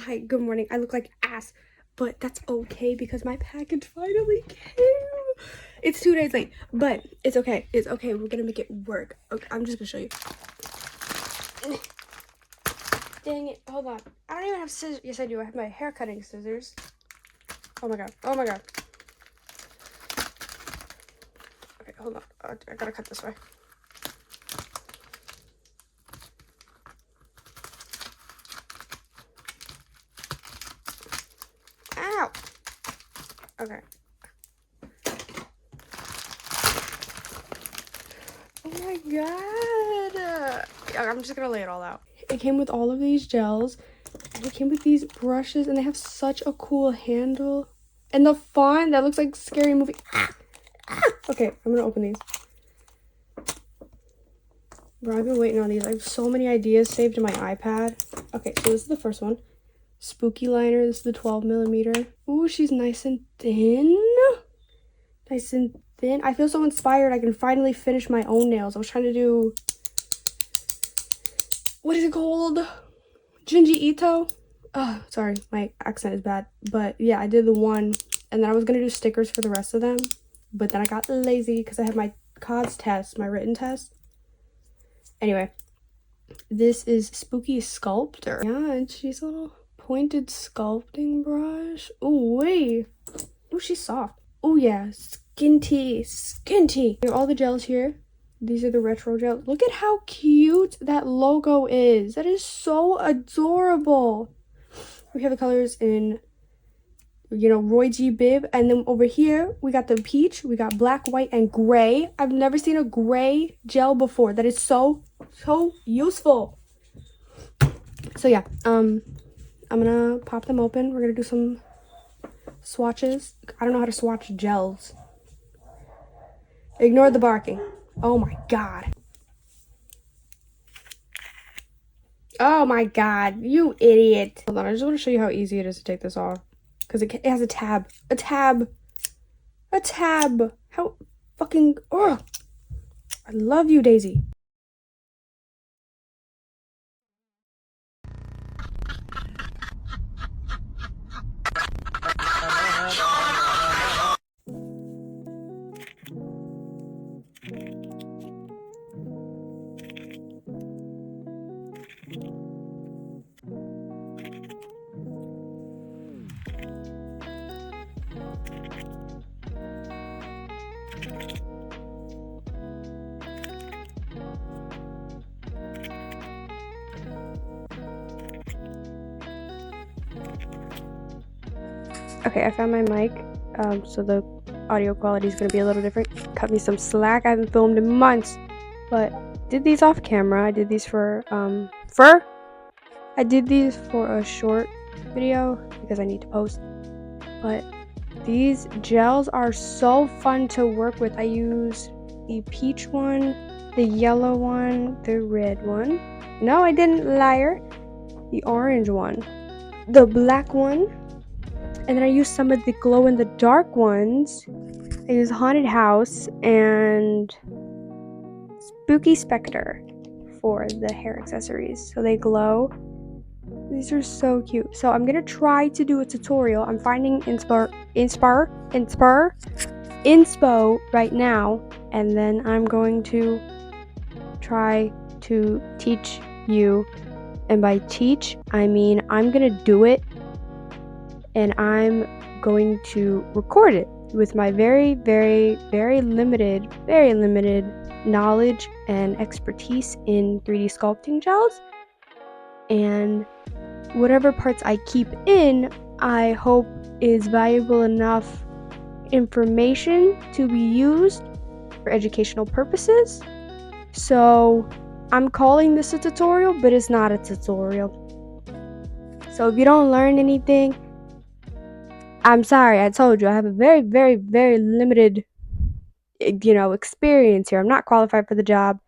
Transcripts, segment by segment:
Hi, good morning. I look like ass, but that's okay because my package finally came. It's 2 days late, but it's okay. It's okay. We're gonna make it work. Okay, I'm just gonna show you. Dang it. Hold on. I don't even have scissors. Yes, I do. I have my hair cutting scissors. Oh my god. Oh my god. Okay, hold on. I gotta cut this way. Ow. Okay. Oh my god. I'm just gonna lay it all out. It came with all of these gels, and it came with these brushes, and they have such a cool handle. And the font that looks like Scary Movie. Okay, I'm gonna open these. Bro, I've been waiting on these. I have so many ideas saved in my iPad. Okay, so this is the first one. Spooky liner. This is the 12mm. Ooh, she's nice and thin. Nice and thin. I feel so inspired. I can finally finish my own nails. I was trying to do... What is it called? Junji Ito? Oh, sorry. My accent is bad. But yeah, I did the one. And then I was going to do stickers for the rest of them. But then I got lazy because I had my CODS test, my written test. Anyway, this is Spooky Sculptor. Yeah, and she's a little pointed sculpting brush. Oh, wait. Oh, she's soft. Oh, yeah. Skin tea. Skin tea. We have all the gels here. These are the retro gels. Look at how cute that logo is. That is so adorable. We have the colors in, you know, Roy G. Bibb. And then over here, we got the peach. We got black, white, and gray. I've never seen a gray gel before. That is so useful. So yeah, I'm gonna pop them open. We're gonna do some swatches. I don't know how to swatch gels. Ignore the barking. Oh my god. Oh my god, you idiot. Hold on, I just want to show you how easy it is to take this off. Because it has a tab. A tab. A tab. How fucking... Oh, I love you, Daisy. Okay, I found my mic, so the audio quality is going to be a little different. Cut me some slack. I haven't filmed in months, but did these off camera. I did these for I did these for a short video because I need to post, but these gels are so fun to work with. I use the peach one, the yellow one, the red one. No, I didn't, liar. The orange one, the black one, and then I use some of the glow-in-the-dark ones. I use Haunted House and Spooky Spectre for the hair accessories, so they glow. These are so cute. So I'm gonna try to do a tutorial. I'm finding inspo right now, and then I'm going to try to teach you. And by teach, I mean I'm gonna do it, and I'm going to record it with my very limited knowledge and expertise in 3D sculpting gels. And whatever parts I keep in, I hope is valuable enough information to be used for educational purposes. So I'm calling this a tutorial, but it's not a tutorial. So if you don't learn anything, I'm sorry. I told you I have a very limited, experience here. I'm not qualified for the job,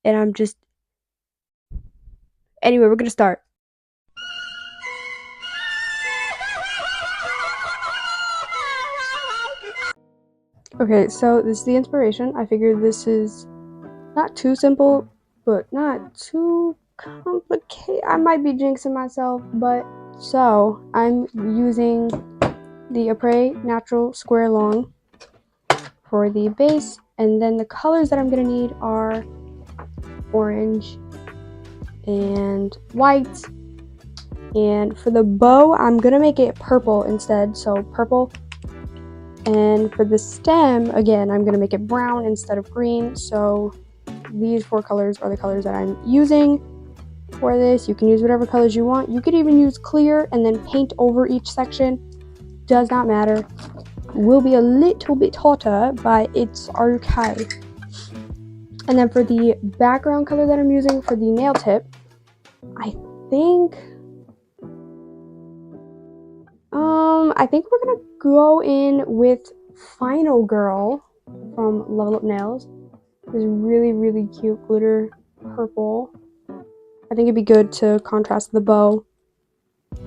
and I'm just... Anyway, we're gonna start. Okay, so this is the inspiration. I figured this is not too simple, but not too complicated. I might be jinxing myself, but So I'm using the Apres Natural Square Long for the base, and then the colors that I'm gonna need are orange and white. And for the bow, I'm gonna make it purple instead, so purple. And for the stem, again, I'm gonna make it brown instead of green, so these 4 colors are the colors that I'm using for this. You can use whatever colors you want. You could even use clear and then paint over each section. Does not matter. Will be a little bit hotter, but it's okay. And then for the background color that I'm using for the nail tip, I think we're gonna go in with Final Girl from Level Up Nails. This really, really cute glitter purple. I think it'd be good to contrast the bow.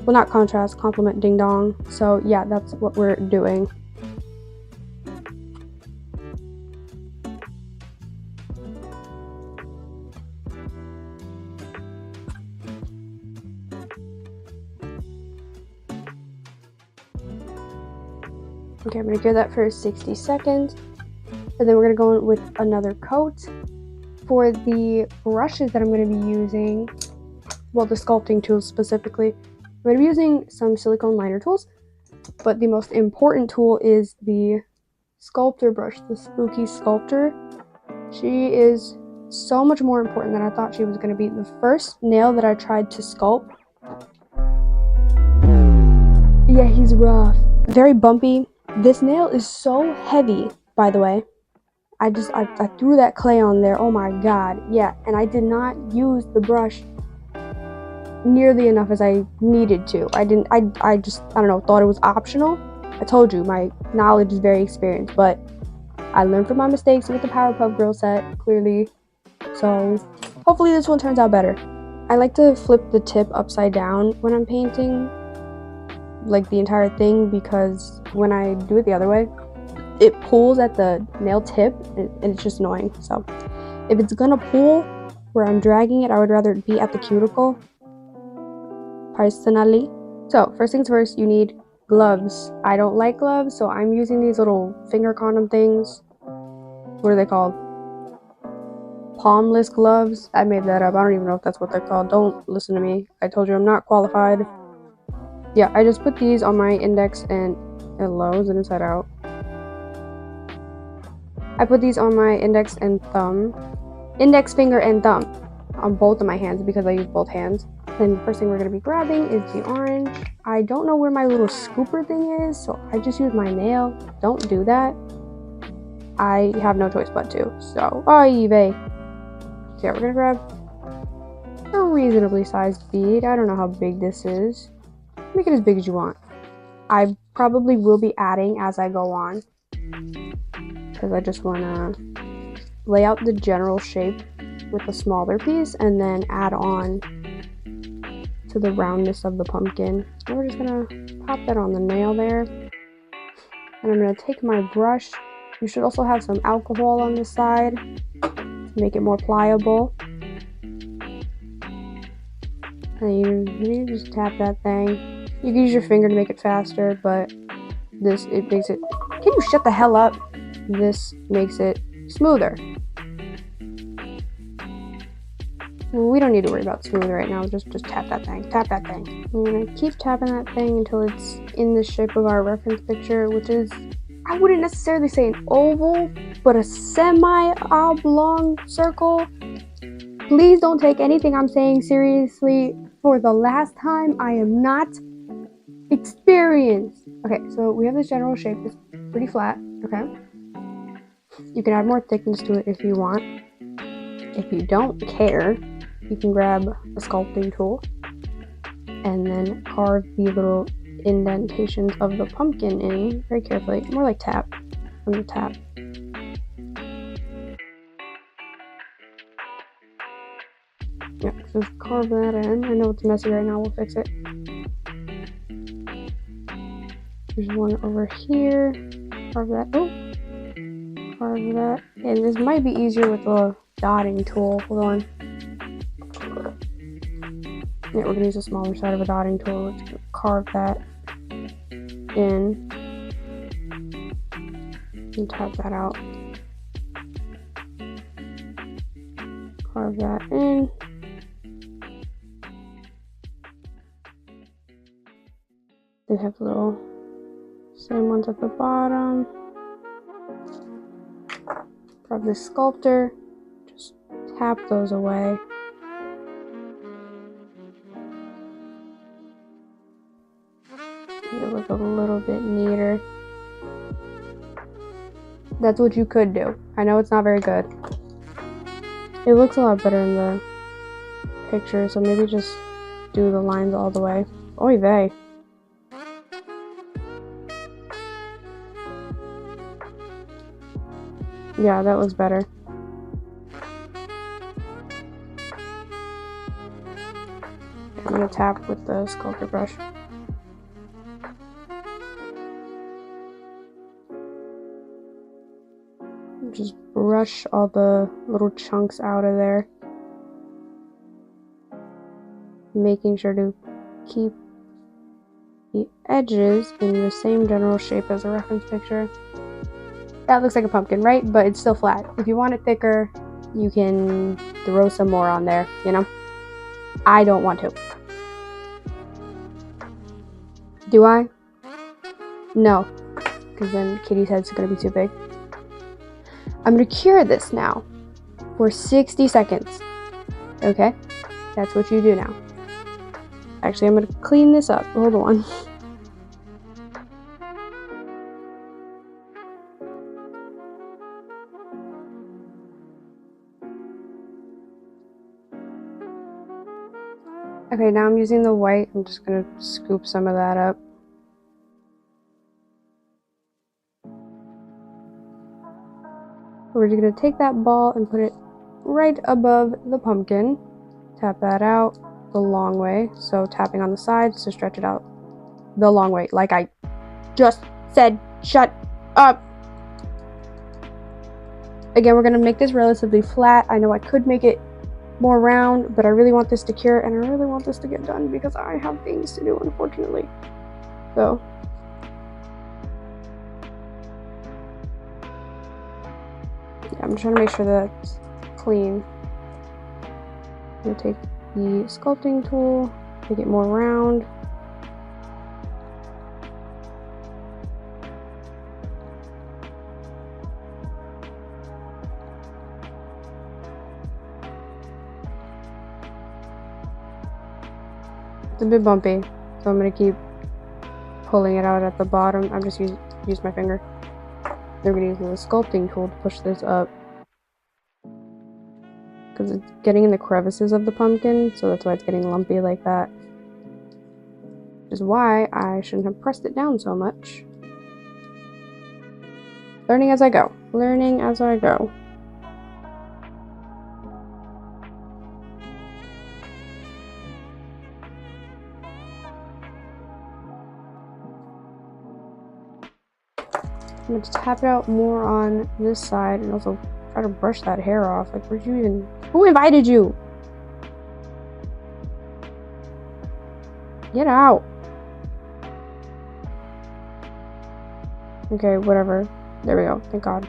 Well, not contrast, complement Ding Dong. So yeah, that's what we're doing. Okay, I'm gonna give that for 60 seconds. And then we're gonna go in with another coat. For the brushes that I'm gonna be using, well, the sculpting tools specifically, I'm gonna be using some silicone liner tools, but the most important tool is the Sculptor brush, the Spooky Sculptor. She is so much more important than I thought she was gonna be. The first nail that I tried to sculpt, yeah, he's rough, very bumpy. This nail is so heavy, by the way. I threw that clay on there. Oh my god. Yeah, and I did not use the brush nearly enough as I needed to. I don't know, thought it was optional. I told you, my knowledge is very experienced, but I learned from my mistakes with the Powerpuff Girl set, clearly. So hopefully this one turns out better. I like to flip the tip upside down when I'm painting, like the entire thing, because when I do it the other way, it pulls at the nail tip and it's just annoying. So if it's gonna pull where I'm dragging it, I would rather it be at the cuticle, personally. So first things first, you need gloves. I don't like gloves, so I'm using these little finger condom things. What are they called? Palmless gloves. I made that up. I don't even know if that's what they're called. Don't listen to me. I told you I'm not qualified. Yeah, I just put these on my index and Lowe's and inside out. I put these on my index finger and thumb on both of my hands because I use both hands. Then the first thing we're going to be grabbing is the orange. I don't know where my little scooper thing is, so I just use my nail. Don't do that. I have no choice but to. So, oy vey. So yeah, we're going to grab a reasonably sized bead. I don't know how big this is. Make it as big as you want. I probably will be adding as I go on, because I just want to lay out the general shape with a smaller piece and then add on to the roundness of the pumpkin. And we're just gonna pop that on the nail there, and I'm gonna take my brush. You should also have some alcohol on the side to make it more pliable, and you just tap that thing. You can use your finger to make it faster, but it makes it, can you shut the hell up? This makes it smoother. Well, we don't need to worry about smooth right now. Just tap that thing. Tap that thing. I'm gonna keep tapping that thing until it's in the shape of our reference picture, which is, I wouldn't necessarily say an oval, but a semi-oblong circle. Please don't take anything I'm saying seriously. For the last time, I am not experienced. Okay, so we have this general shape. It's pretty flat, okay? You can add more thickness to it if you want. If you don't care, you can grab a sculpting tool and then carve the little indentations of the pumpkin in very carefully. More like tap. I'm gonna tap. Yeah, just carve that in. I know it's messy right now, we'll fix it. There's one over here. Carve that. Oh! Carve that. And this might be easier with the dotting tool. Hold on. Yeah, we're gonna use the smaller side of a dotting tool. We're just gonna carve that in and tap that out. Carve that in. They have little same ones at the bottom. Grab this Sculptor, just tap those away. Make it look a little bit neater. That's what you could do. I know it's not very good. It looks a lot better in the picture, so maybe just do the lines all the way. Oy vey. Yeah, that looks better. I'm gonna tap with the Sculptor brush. Just brush all the little chunks out of there. Making sure to keep the edges in the same general shape as the reference picture. That looks like a pumpkin, right? But it's still flat. If you want it thicker, you can throw some more on there, you know? I don't want to. Do I? No, because then Kitty's head's gonna be too big. I'm gonna cure this now for 60 seconds. Okay? That's what you do now. Actually, I'm gonna clean this up. Hold on. Okay, now I'm using the white. I'm just gonna scoop some of that up. We're just gonna take that ball and put it right above the pumpkin. Tap that out the long way. So tapping on the sides to stretch it out the long way. Like I just said, shut up. Again, we're gonna make this relatively flat. I know I could make it more round, but I really want this to cure and I really want this to get done because I have things to do, unfortunately. So yeah, I'm trying to make sure that's clean. I'm gonna take the sculpting tool, make it more round. It's a bit bumpy, so I'm gonna keep pulling it out at the bottom. I'm just use my finger. Then we're gonna use the sculpting tool to push this up because it's getting in the crevices of the pumpkin, so that's why it's getting lumpy like that. Which is why I shouldn't have pressed it down so much. Learning as I go. Learning as I go. I'm going to tap it out more on this side and also try to brush that hair off. Like, where'd you even... Who invited you? Get out. Okay, whatever. There we go. Thank God.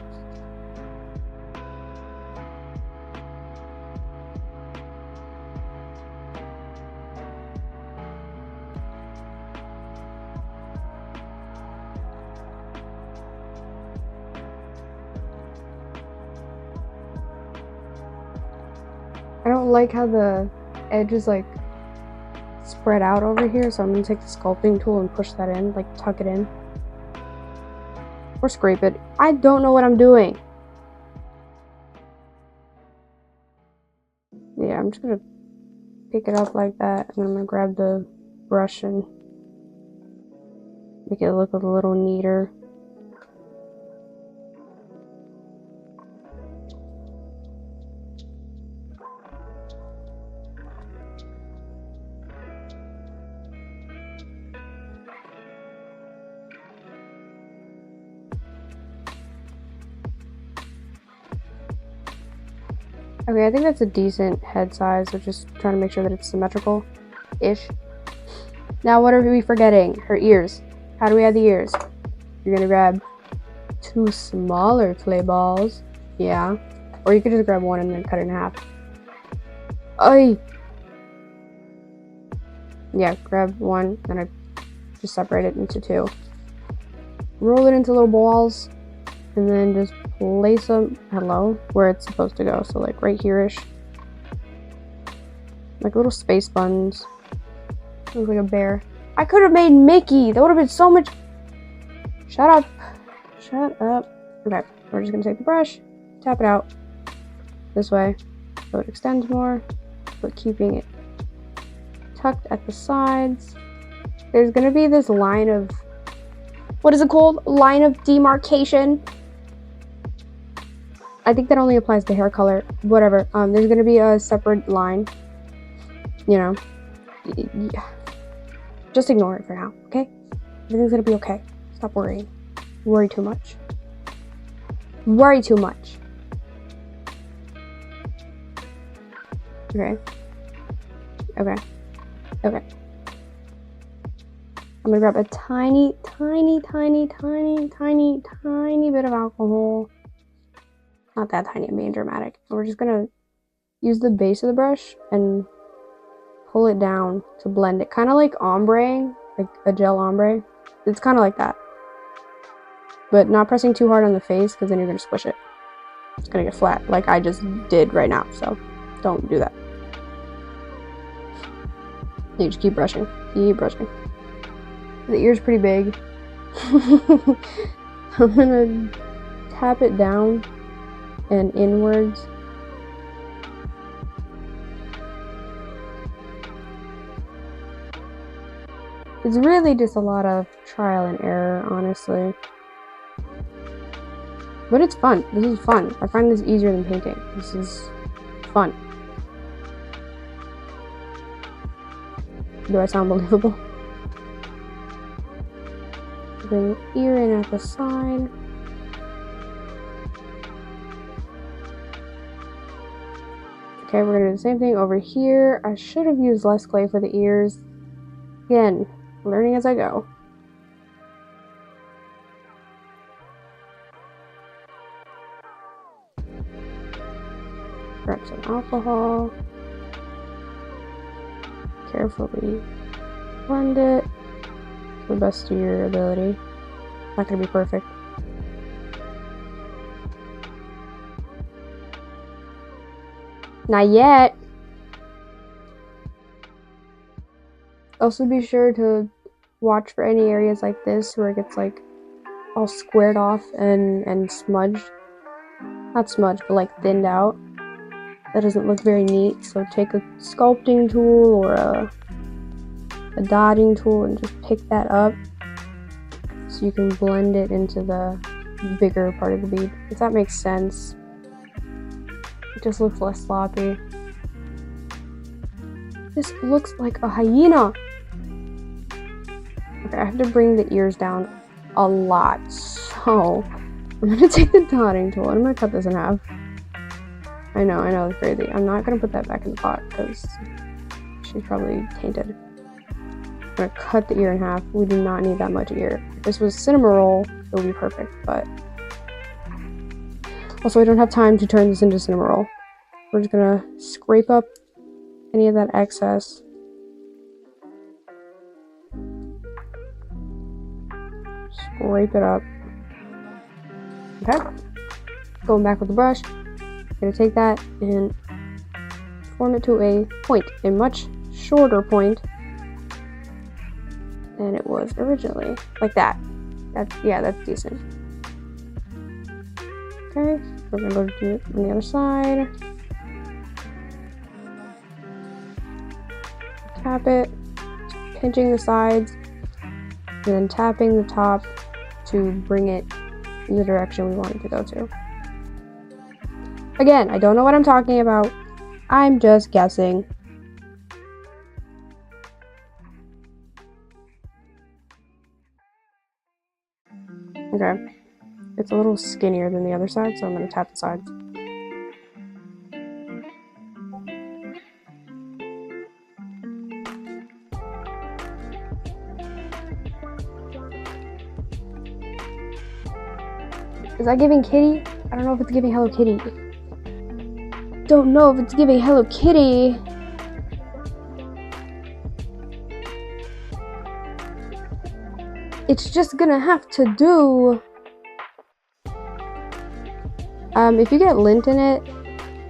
I don't like how the edge is like spread out over here, so I'm gonna take the sculpting tool and push that in, like tuck it in. Or scrape it. I don't know what I'm doing. Yeah, I'm just gonna pick it up like that, and then I'm gonna grab the brush and make it look a little neater. Okay, I think that's a decent head size, so just trying to make sure that it's symmetrical. ish. Now what are we forgetting? Her ears. How do we add the ears? You're gonna grab 2 smaller clay balls. Yeah. Or you could just grab one and then cut it in half. Ay! Yeah, grab one, then I just separate it into 2. Roll it into little balls, and then just place them, where it's supposed to go. So like right here-ish. Like little space buns. Looks like a bear. I could have made Mickey! That would have been so much... Shut up. Shut up. Okay, we're just gonna take the brush, tap it out this way, so it extends more, but keeping it tucked at the sides. There's gonna be this line of... What is it called? Line of demarcation. I think that only applies to hair color. Whatever. There's gonna be a separate line. You know. Yeah. Just ignore it for now, okay? Everything's gonna be okay. Stop worrying. Worry too much. Worry too much. Okay. Okay. Okay. I'm gonna grab a tiny bit of alcohol. Not that tiny, I'm being dramatic. We're just gonna use the base of the brush and pull it down to blend it. Kind of like ombre, like a gel ombre. It's kind of like that. But not pressing too hard on the face, because then you're gonna squish it. It's gonna get flat, like I just did right now, so don't do that. You just keep brushing. Keep brushing. The ear's pretty big. I'm gonna tap it down and inwards. It's really just a lot of trial and error, honestly. But it's fun. This is fun. I find this easier than painting. This is fun. Do I sound believable? Bring the ear in at the side. Okay, we're gonna do the same thing over here. I should have used less clay for the ears. Again, learning as I go. Grab some alcohol. Carefully blend it to the best of your ability. Not gonna be perfect. Not yet. Also be sure to watch for any areas like this where it gets like all squared off and smudged. Not smudged, but like thinned out. That doesn't look very neat. So take a sculpting tool or a dotting tool and just pick that up so you can blend it into the bigger part of the bead. If that makes sense. It just looks less sloppy. This looks like a hyena. Okay, I have to bring the ears down a lot. So I'm gonna take the dotting tool and I'm gonna cut this in half. I know, it's crazy. I'm not gonna put that back in the pot because she's probably tainted. I'm gonna cut the ear in half. We do not need that much ear. If this was cinema roll, it would be perfect, but also I don't have time to turn this into cinema roll. We're just gonna scrape up any of that excess. Scrape it up. Okay. Going back with the brush. Gonna take that and form it to a point, a much shorter point than it was originally. Like that. That's decent. Okay, we're gonna go do it on the other side. Tap it, pinching the sides, and then tapping the top to bring it in the direction we want it to go to. Again, I don't know what I'm talking about. I'm just guessing. Okay. It's a little skinnier than the other side, so I'm going to tap the sides. Is that giving Kitty? I don't know if it's giving Hello Kitty. Don't know if it's giving Hello Kitty. It's just gonna have to do. If you get lint in it,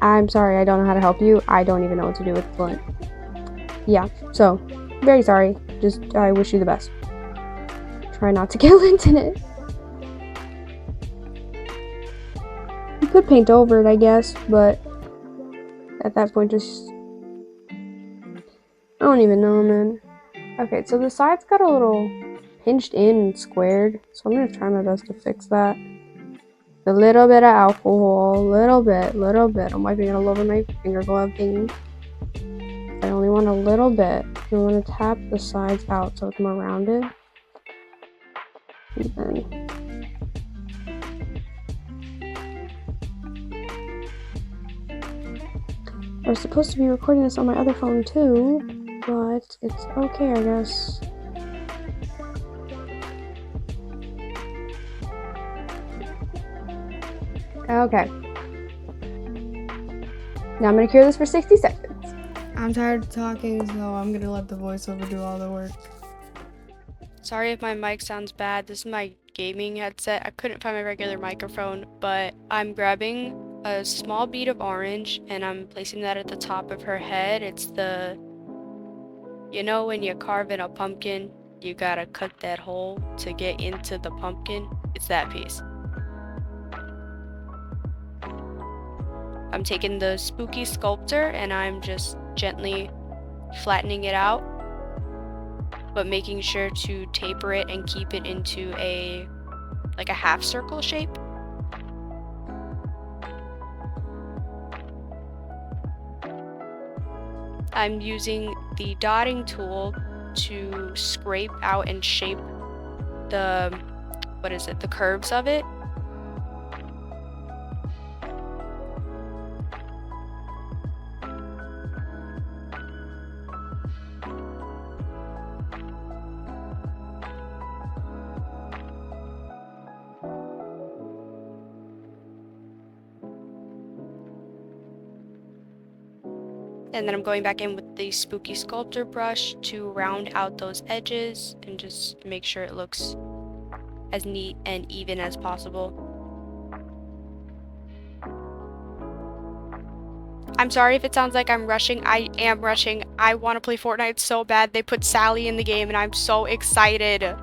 I'm sorry, I don't know how to help you. I don't even know what to do with lint. Yeah, so, very sorry. Just, I wish you the best. Try not to get lint in it. You could paint over it, I guess, but at that point, just... I don't even know, man. Okay, so the sides got a little pinched in and squared, so I'm gonna try my best to fix that. A little bit of alcohol, little bit. I'm wiping it all over my finger glove thing. I only want a little bit. I want to tap the sides out so it's more rounded. And then I was supposed to be recording this on my other phone too, but it's okay, I guess. Okay. Now I'm gonna cure this for 60 seconds. I'm tired of talking, so I'm gonna let the voiceover do all the work. Sorry if my mic sounds bad. This is my gaming headset. I couldn't find my regular microphone, but I'm grabbing a small bead of orange and I'm placing that at the top of her head. It's the, you know, when you carve in a pumpkin, you gotta cut that hole to get into the pumpkin. It's that piece. I'm taking the spooky sculptor and I'm just gently flattening it out, but making sure to taper it and keep it into a half circle shape. I'm using the dotting tool to scrape out and shape the, the curves of it. And then I'm going back in with the spooky sculptor brush to round out those edges and just make sure it looks as neat and even as possible. I'm sorry if it sounds like I'm rushing. I am rushing. I want to play Fortnite so bad. They put Sally in the game and I'm so excited.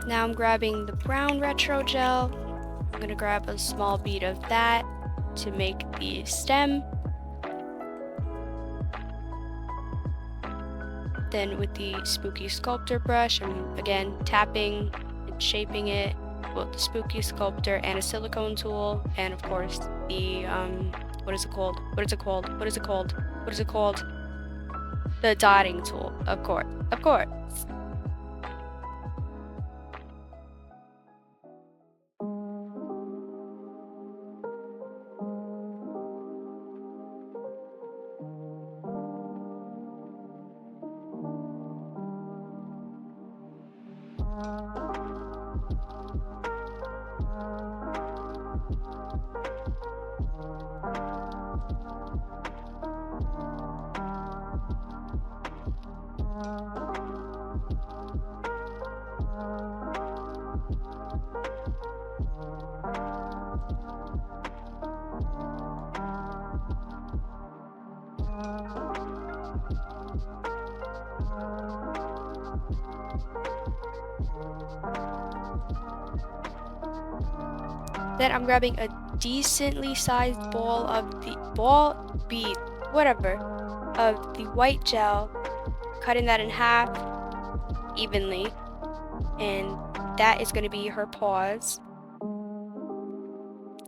Now I'm grabbing the brown retro gel. I'm gonna grab a small bead of that to make the stem. Then with the spooky sculptor brush, I'm again tapping and shaping it with the spooky sculptor and a silicone tool, and of course the what is it called? The dotting tool, of course. Then I'm grabbing a decently sized ball of the of the white gel, cutting that in half evenly, and that is going to be her paws.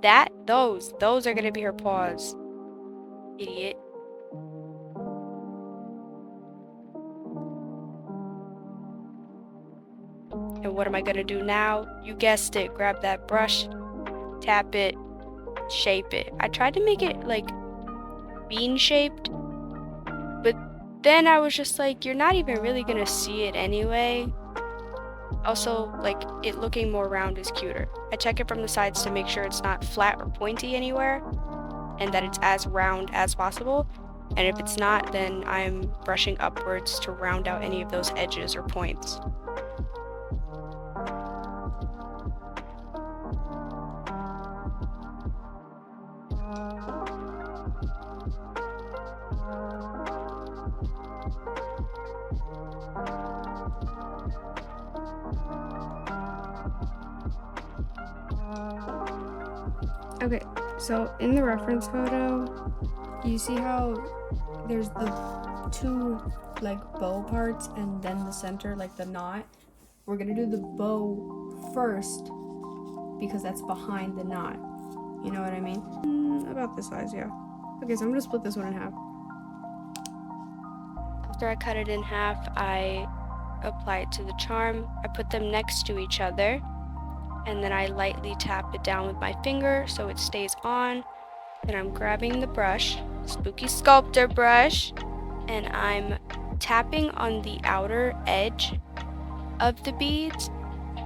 Those are going to be her paws. Idiot. And what am I going to do now? You guessed it. Grab that brush, tap it, shape it. I tried to make it like bean shaped, but then I was just like, you're not even really gonna see it anyway. Also, like, it looking more round is cuter. I check it from the sides to make sure it's not flat or pointy anywhere, and that it's as round as possible. And if it's not, then I'm brushing upwards to round out any of those edges or points. Okay, so in the reference photo, you see how there's the two like bow parts and then the center, like the knot. We're gonna do the bow first because that's behind the knot. You know what I mean? About this size, yeah. Okay, so I'm gonna split this one in half. After I cut it in half, I apply it to the charm. I put them next to each other, and then I lightly tap it down with my finger so it stays on. Then I'm grabbing the brush, Spooky Sculptor brush, and I'm tapping on the outer edge of the beads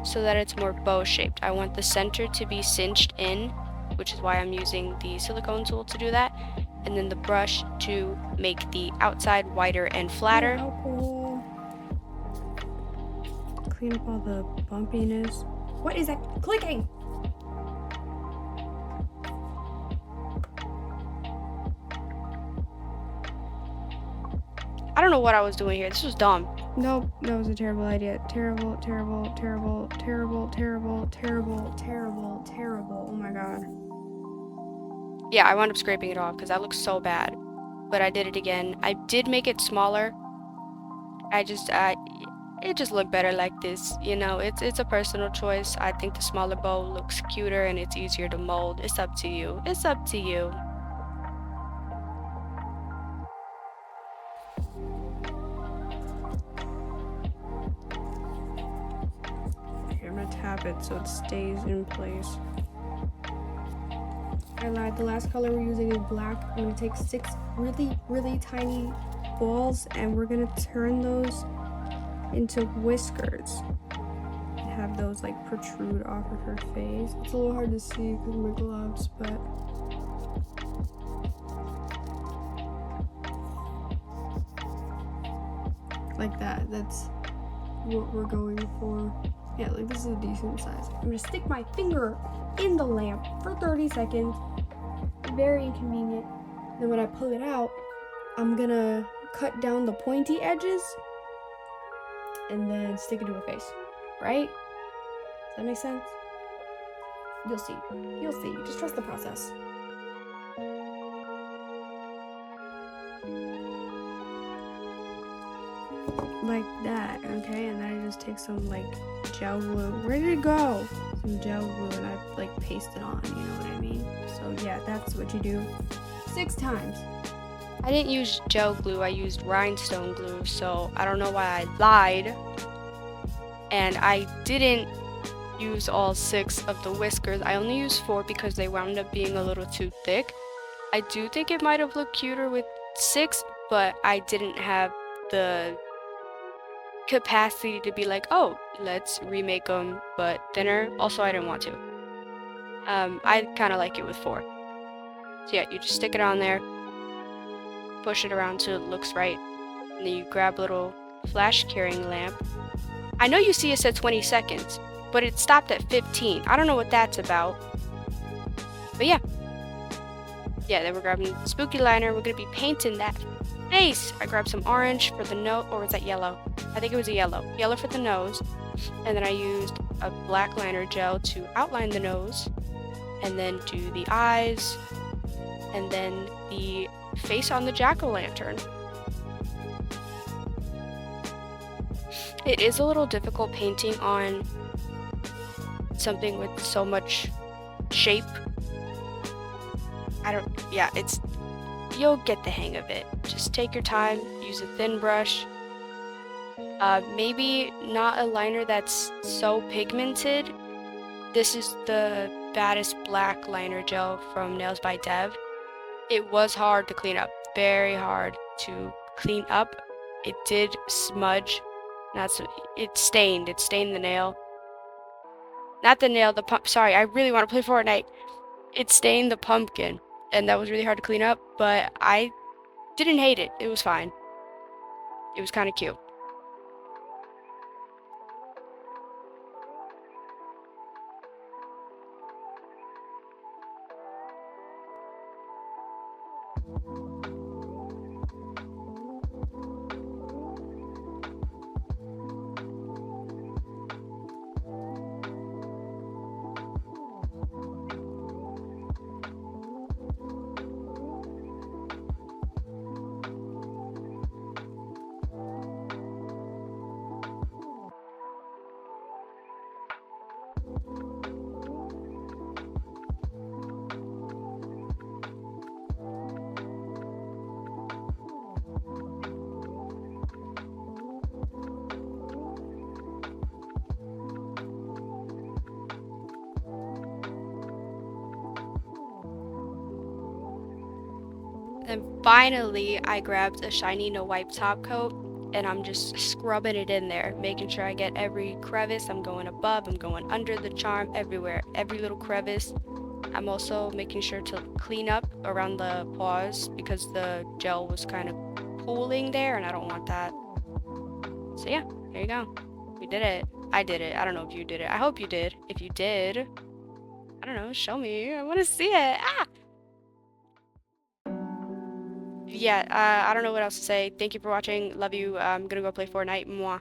so that it's more bow shaped. I want the center to be cinched in, which is why I'm using the silicone tool to do that, and then the brush to make the outside wider and flatter. Alcohol. Clean up all the bumpiness. What is that clicking? I don't know what I was doing here. This was dumb. Nope, that was a terrible idea. Terrible, terrible, terrible, terrible, terrible, terrible, terrible, terrible. Oh my god. Yeah, I wound up scraping it off because that looks so bad. But I did it again. I did make it smaller. It just looked better like this. You know, it's a personal choice. I think the smaller bow looks cuter and it's easier to mold. It's up to you. It's up to you. I'm gonna tap it so it stays in place. I lied, the last color we're using is black. I'm gonna take 6 really, really tiny balls and we're gonna turn those into whiskers and have those like protrude off of her face. It's a little hard to see because of my gloves, but like that. That's what we're going for. Yeah, like this is a decent size. I'm gonna stick my finger in the lamp for 30 seconds. Very inconvenient. Then when I pull it out, I'm gonna cut down the pointy edges and then stick it to her face. Right? Does that make sense? You'll see. You'll see. Just trust the process. Like that, okay? And then I just take some like gel glue. Where did it go? Some gel glue and I like paste it on, you know what I mean? So yeah, that's what you do 6 times. I didn't use gel glue, I used rhinestone glue, so I don't know why I lied. And I didn't use all 6 of the whiskers. I only used 4 because they wound up being a little too thick. I do think it might have looked cuter with 6, but I didn't have the capacity to be like, oh, let's remake them but thinner. Also, I didn't want to. I kind of like it with 4. So yeah, you just stick it on there, push it around till it looks right, and then you grab a little flash carrying lamp. I know you see it said 20 seconds, but it stopped at 15. I don't know what that's about. But yeah. Yeah, then we're grabbing spooky liner. We're gonna be painting that face. I grabbed some orange for the nose, or was that yellow? I think it was a yellow. Yellow for the nose. And then I used a black liner gel to outline the nose, and then do the eyes, and then the face on the jack-o'-lantern. It is a little difficult painting on something with so much shape. You'll get the hang of it. Just take your time, use a thin brush. Maybe not a liner that's so pigmented. This is the baddest black liner gel from Nails by Dev. It was hard to clean up, very hard to clean up. It did smudge. That's it stained. It stained the nail. Not the nail, the pump. Sorry, I really want to play Fortnite. It stained the pumpkin, and that was really hard to clean up, but I didn't hate it. It was fine. It was kind of cute. And finally, I grabbed a shiny no wipe top coat, and I'm just scrubbing it in there, making sure I get every crevice. I'm going above, I'm going under the charm, everywhere, every little crevice. I'm also making sure to clean up around the paws because the gel was kind of pooling there, and I don't want that. So yeah, there you go. We did it. I did it. I don't know if you did it. I hope you did. If you did, I don't know, show me. I want to see it. Ah! Yeah, I don't know what else to say. Thank you for watching. Love you. I'm gonna go play Fortnite. Mwah.